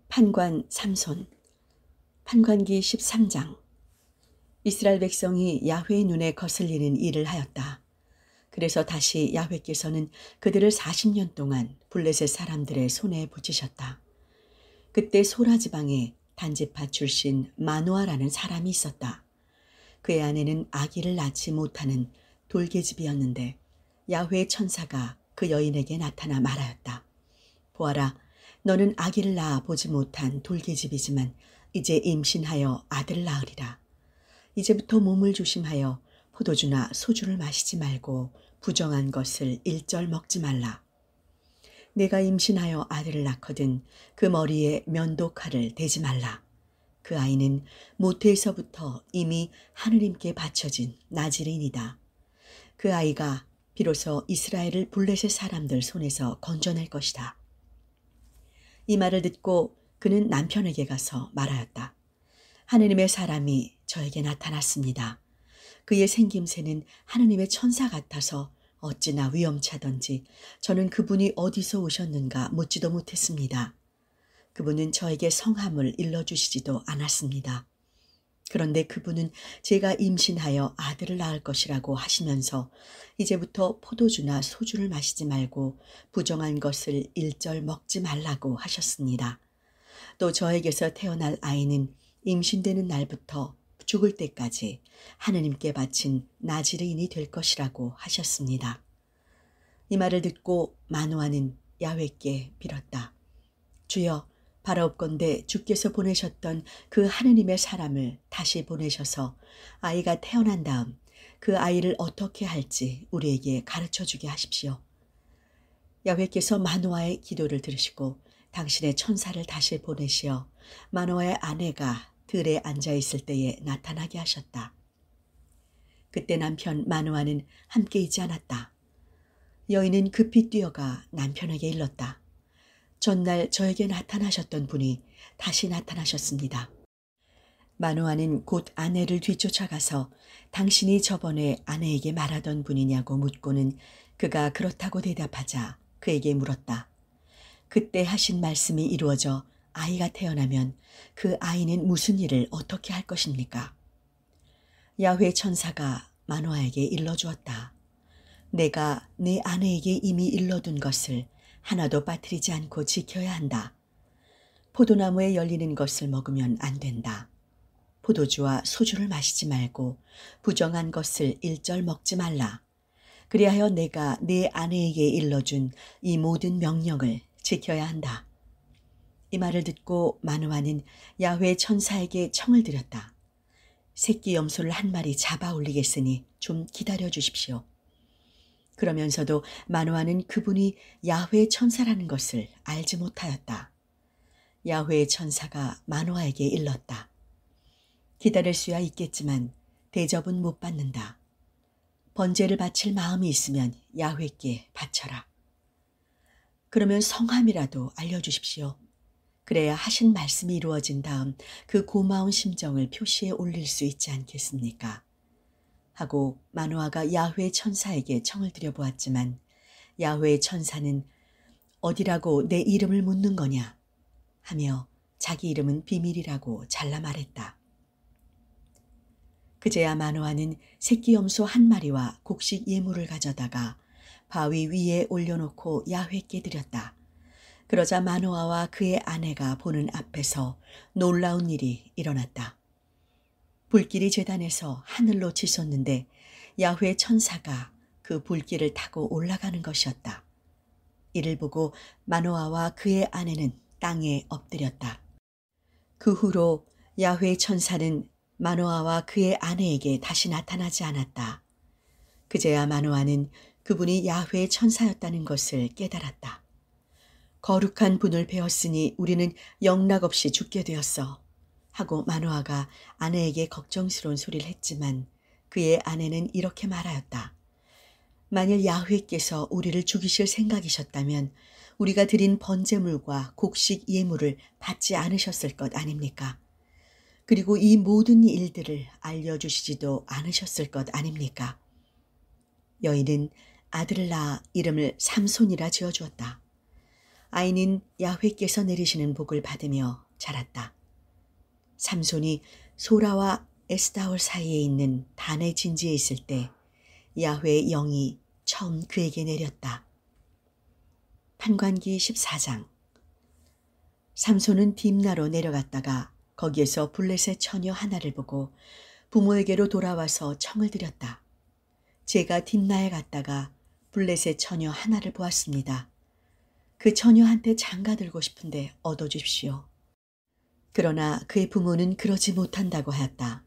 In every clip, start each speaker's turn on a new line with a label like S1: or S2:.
S1: 판관 삼손. 판관기 13장. 이스라엘 백성이 야훼의 눈에 거슬리는 일을 하였다. 그래서 다시 야훼께서는 그들을 40년 동안 블레셋 사람들의 손에 붙이셨다. 그때 소라 지방에 단지파 출신 마노아라는 사람이 있었다. 그의 아내는 아기를 낳지 못하는 돌계집이었는데 야훼의 천사가 그 여인에게 나타나 말하였다. 보아라, 너는 아기를 낳아 보지 못한 돌계집이지만 이제 임신하여 아들을 낳으리라. 이제부터 몸을 조심하여 포도주나 소주를 마시지 말고 부정한 것을 일절 먹지 말라. 내가 임신하여 아들을 낳거든 그 머리에 면도칼을 대지 말라. 그 아이는 모태에서부터 이미 하느님께 바쳐진 나즈레인이다. 그 아이가 비로소 이스라엘을 블레셋 사람들 손에서 건져낼 것이다. 이 말을 듣고 그는 남편에게 가서 말하였다. 하느님의 사람이 저에게 나타났습니다. 그의 생김새는 하느님의 천사 같아서 어찌나 위험차던지 저는 그분이 어디서 오셨는가 묻지도 못했습니다. 그분은 저에게 성함을 일러주시지도 않았습니다. 그런데 그분은 제가 임신하여 아들을 낳을 것이라고 하시면서 이제부터 포도주나 소주를 마시지 말고 부정한 것을 일절 먹지 말라고 하셨습니다. 또 저에게서 태어날 아이는 임신되는 날부터 죽을 때까지 하느님께 바친 나즈레인이 될 것이라고 하셨습니다. 이 말을 듣고 마노아는 야훼께 빌었다. 주여, 바라옵건대 주께서 보내셨던 그 하느님의 사람을 다시 보내셔서 아이가 태어난 다음 그 아이를 어떻게 할지 우리에게 가르쳐주게 하십시오. 야훼께서 마노아의 기도를 들으시고 당신의 천사를 다시 보내시어 마노아의 아내가 들에 앉아있을 때에 나타나게 하셨다. 그때 남편 마노아는 함께 있지 않았다. 여인은 급히 뛰어가 남편에게 일렀다. 전날 저에게 나타나셨던 분이 다시 나타나셨습니다. 마노아는 곧 아내를 뒤쫓아가서 당신이 저번에 아내에게 말하던 분이냐고 묻고는 그가 그렇다고 대답하자 그에게 물었다. 그때 하신 말씀이 이루어져 아이가 태어나면 그 아이는 무슨 일을 어떻게 할 것입니까? 야훼 천사가 마노아에게 일러주었다. 내가 내 아내에게 이미 일러둔 것을 하나도 빠뜨리지 않고 지켜야 한다. 포도나무에 열리는 것을 먹으면 안 된다. 포도주와 소주를 마시지 말고 부정한 것을 일절 먹지 말라. 그리하여 내가 내 아내에게 일러준 이 모든 명령을 지켜야 한다. 이 말을 듣고 마노아는 야훼 천사에게 청을 드렸다. 새끼 염소를 한 마리 잡아 올리겠으니 좀 기다려 주십시오. 그러면서도 마노아는 그분이 야훼 천사라는 것을 알지 못하였다. 야훼 천사가 마노아에게 일렀다. 기다릴 수야 있겠지만 대접은 못 받는다. 번제를 바칠 마음이 있으면 야훼께 바쳐라. 그러면 성함이라도 알려주십시오. 그래야 하신 말씀이 이루어진 다음 그 고마운 심정을 표시에 올릴 수 있지 않겠습니까? 하고 마노아가 야훼 천사에게 청을 드려보았지만 야훼 천사는 어디라고 내 이름을 묻는 거냐 하며 자기 이름은 비밀이라고 잘라 말했다. 그제야 마노아는 새끼 염소 한 마리와 곡식 예물을 가져다가 바위 위에 올려놓고 야훼께 드렸다. 그러자 마노아와 그의 아내가 보는 앞에서 놀라운 일이 일어났다. 불길이 제단에서 하늘로 치솟는데 야훼 천사가 그 불길을 타고 올라가는 것이었다. 이를 보고 마노아와 그의 아내는 땅에 엎드렸다. 그 후로 야훼 천사는 마노아와 그의 아내에게 다시 나타나지 않았다. 그제야 마노아는 그분이 야훼 천사였다는 것을 깨달았다. 거룩한 분을 배웠으니 우리는 영락없이 죽게 되었어. 하고 마노아가 아내에게 걱정스러운 소리를 했지만 그의 아내는 이렇게 말하였다. 만일 야훼께서 우리를 죽이실 생각이셨다면 우리가 드린 번제물과 곡식 예물을 받지 않으셨을 것 아닙니까? 그리고 이 모든 일들을 알려주시지도 않으셨을 것 아닙니까? 여인은 아들을 낳아 이름을 삼손이라 지어주었다. 아이는 야훼께서 내리시는 복을 받으며 자랐다. 삼손이 소라와 에스다올 사이에 있는 단의 진지에 있을 때 야훼의 영이 처음 그에게 내렸다. 판관기 14장. 삼손은 딥나로 내려갔다가 거기에서 블레셋 처녀 하나를 보고 부모에게로 돌아와서 청을 드렸다. 제가 딥나에 갔다가 블레셋 처녀 하나를 보았습니다. 그 처녀한테 장가들고 싶은데 얻어주십시오. 그러나 그의 부모는 그러지 못한다고 하였다.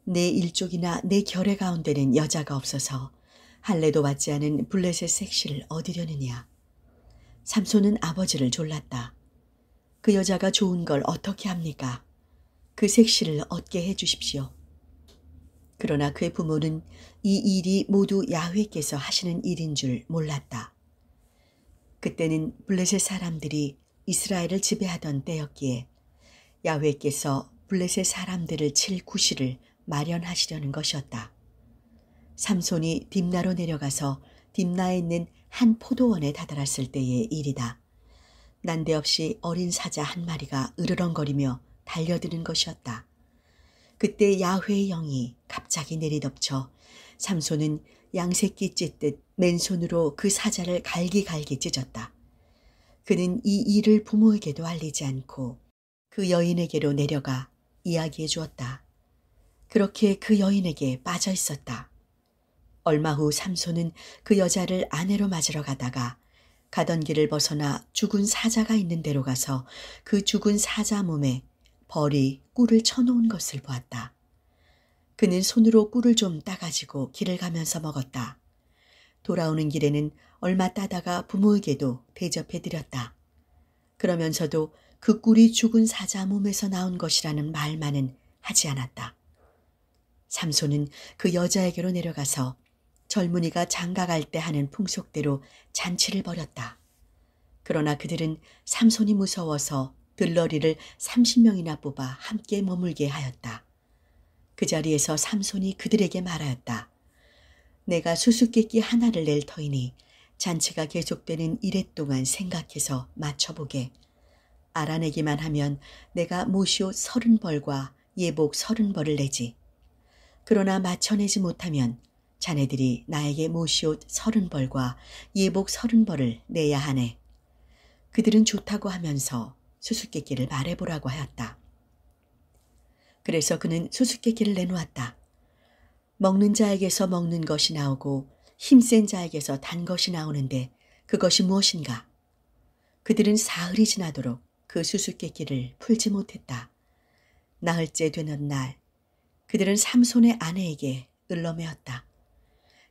S1: 내 일족이나 내 결의 가운데는 여자가 없어서 할례도 받지 않은 블레셋 색시를 얻으려느냐. 삼손은 아버지를 졸랐다. 그 여자가 좋은 걸 어떻게 합니까? 그 색시를 얻게 해 주십시오. 그러나 그의 부모는 이 일이 모두 야훼께서 하시는 일인 줄 몰랐다. 그때는 블레셋 사람들이 이스라엘을 지배하던 때였기에 야훼께서 블레셋 사람들을 칠 구실을 마련하시려는 것이었다. 삼손이 딥나로 내려가서 딥나에 있는 한 포도원에 다다랐을 때의 일이다. 난데없이 어린 사자 한 마리가 으르렁거리며 달려드는 것이었다. 그때 야훼의 영이 갑자기 내리덮쳐 삼손은 양새끼 찢듯 맨손으로 그 사자를 갈기갈기 찢었다. 그는 이 일을 부모에게도 알리지 않고 그 여인에게로 내려가 이야기해 주었다. 그렇게 그 여인에게 빠져 있었다. 얼마 후 삼손은 그 여자를 아내로 맞으러 가다가 가던 길을 벗어나 죽은 사자가 있는 데로 가서 그 죽은 사자 몸에 벌이 꿀을 쳐놓은 것을 보았다. 그는 손으로 꿀을 좀 따가지고 길을 가면서 먹었다. 돌아오는 길에는 얼마 따다가 부모에게도 대접해 드렸다. 그러면서도 그 꿀이 죽은 사자 몸에서 나온 것이라는 말만은 하지 않았다. 삼손은 그 여자에게로 내려가서 젊은이가 장가갈 때 하는 풍속대로 잔치를 벌였다. 그러나 그들은 삼손이 무서워서 들러리를 30명이나 뽑아 함께 머물게 하였다. 그 자리에서 삼손이 그들에게 말하였다. 내가 수수께끼 하나를 낼 터이니 잔치가 계속되는 이래 동안 생각해서 맞춰보게. 알아내기만 하면 내가 모시옷 30벌과 예복 30벌을 내지. 그러나 맞춰내지 못하면 자네들이 나에게 모시옷 30벌과 예복 30벌을 내야 하네. 그들은 좋다고 하면서 수수께끼를 말해보라고 하였다. 그래서 그는 수수께끼를 내놓았다. 먹는 자에게서 먹는 것이 나오고 힘센 자에게서 단 것이 나오는데 그것이 무엇인가? 그들은 사흘이 지나도록 그 수수께끼를 풀지 못했다. 나흘째 되는 날 그들은 삼손의 아내에게 을러매었다.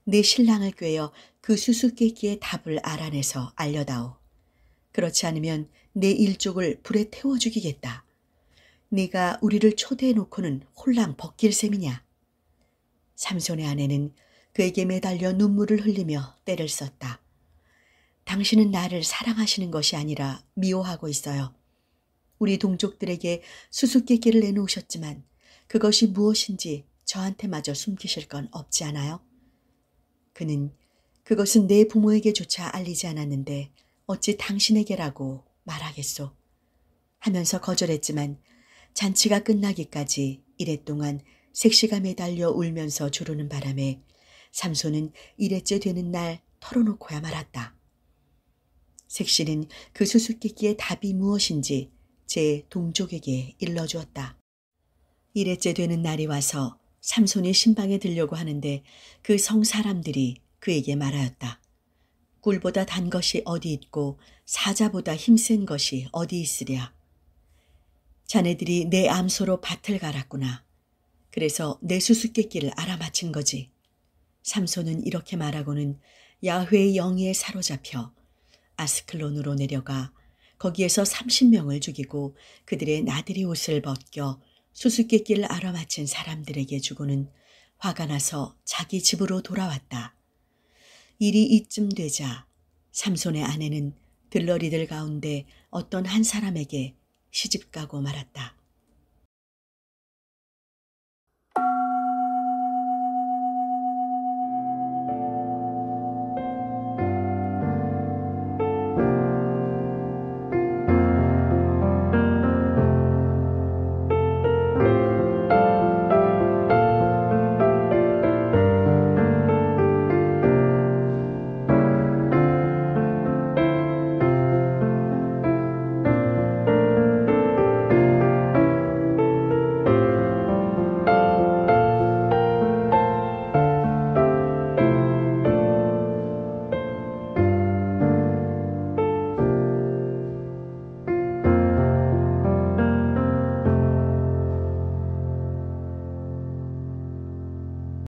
S1: 내 신랑을 꾀어 그 수수께끼의 답을 알아내서 알려다오. 그렇지 않으면 내 일족을 불에 태워 죽이겠다. 네가 우리를 초대해 놓고는 홀랑 벗길 셈이냐. 삼손의 아내는 그에게 매달려 눈물을 흘리며 떼를 썼다. 당신은 나를 사랑하시는 것이 아니라 미워하고 있어요. 우리 동족들에게 수수께끼를 내놓으셨지만 그것이 무엇인지 저한테마저 숨기실 건 없지 않아요? 그는 그것은 내 부모에게조차 알리지 않았는데 어찌 당신에게라고 말하겠소? 하면서 거절했지만 잔치가 끝나기까지 이랫동안 색시가 매달려 울면서 조르는 바람에 삼손은 일회째 되는 날 털어놓고야 말았다. 색시는 그 수수께끼의 답이 무엇인지 제 동족에게 일러주었다. 일회째 되는 날이 와서 삼손이 신방에 들려고 하는데 그 성 사람들이 그에게 말하였다. 꿀보다 단 것이 어디 있고 사자보다 힘센 것이 어디 있으랴. 자네들이 내 암소로 밭을 갈았구나. 그래서 내 수수께끼를 알아맞힌 거지. 삼손은 이렇게 말하고는 야훼의 영에 사로잡혀 아스클론으로 내려가 거기에서 30명을 죽이고 그들의 나들이 옷을 벗겨 수수께끼를 알아맞힌 사람들에게 주고는 화가 나서 자기 집으로 돌아왔다. 일이 이쯤 되자 삼손의 아내는 들러리들 가운데 어떤 한 사람에게 시집가고 말았다.